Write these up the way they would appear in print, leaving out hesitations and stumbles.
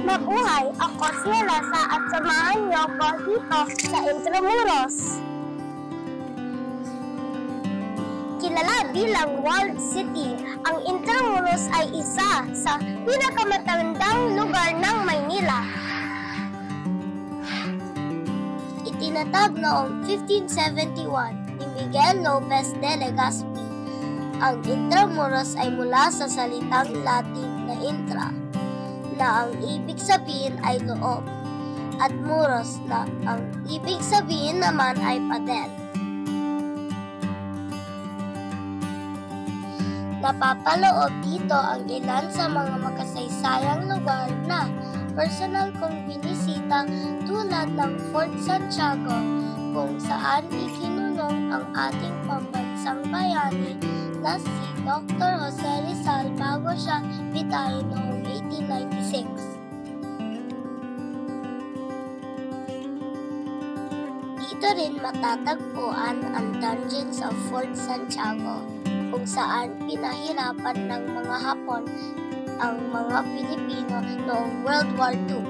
Mabuhay! Ako si Alessa at samahan niyo ko dito sa Intramuros. Kilala bilang Walled City, ang Intramuros ay isa sa pinakamatandang lugar ng Maynila. Itinatag noong 1571 ni Miguel Lopez de Legazpi. Ang Intramuros ay mula sa salitang Latin na intra, na ang ibig sabihin ay loob, at muros na ang ibig sabihin naman ay pader. Napapaloob dito ang ilan sa mga makasaysayang lugar na personal kong binisita tulad ng Fort Santiago, kung saan ikinulong ang ating pambansang bayani na si Dr. Jose Rizal bago siya bitayin noong 1896. Dito rin matatagpuan ang dungeons of Fort Santiago, kung saan pinahirapan ng mga Hapon ang mga Pilipino noong World War II.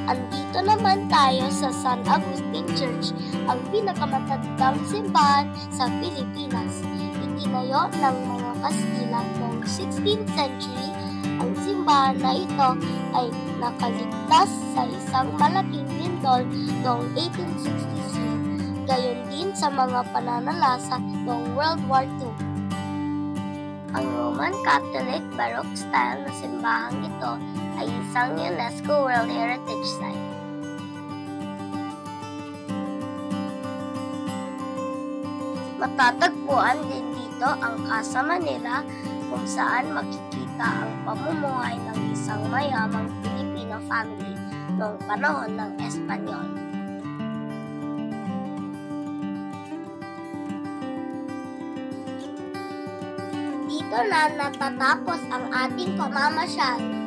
Andito naman tayo sa San Agustin Church, ang pinakamatandang simbahan sa Pilipinas. Itinayo ng mga Kastila noong 16th century. Ang simbahan na ito ay nakaligtas sa isang malaking lindol noong 1863, gayon din sa mga pananalasa noong World War II. Ang Roman Catholic Baroque style na simbahang ito ay isang UNESCO World Heritage Site. Matatagpuan din dito ang Casa Manila, kung saan makikita ang pamumuhay ng isang mayamang Filipino family noong panahon ng Espanyol. Dito na natatapos ang ating pamamasyal.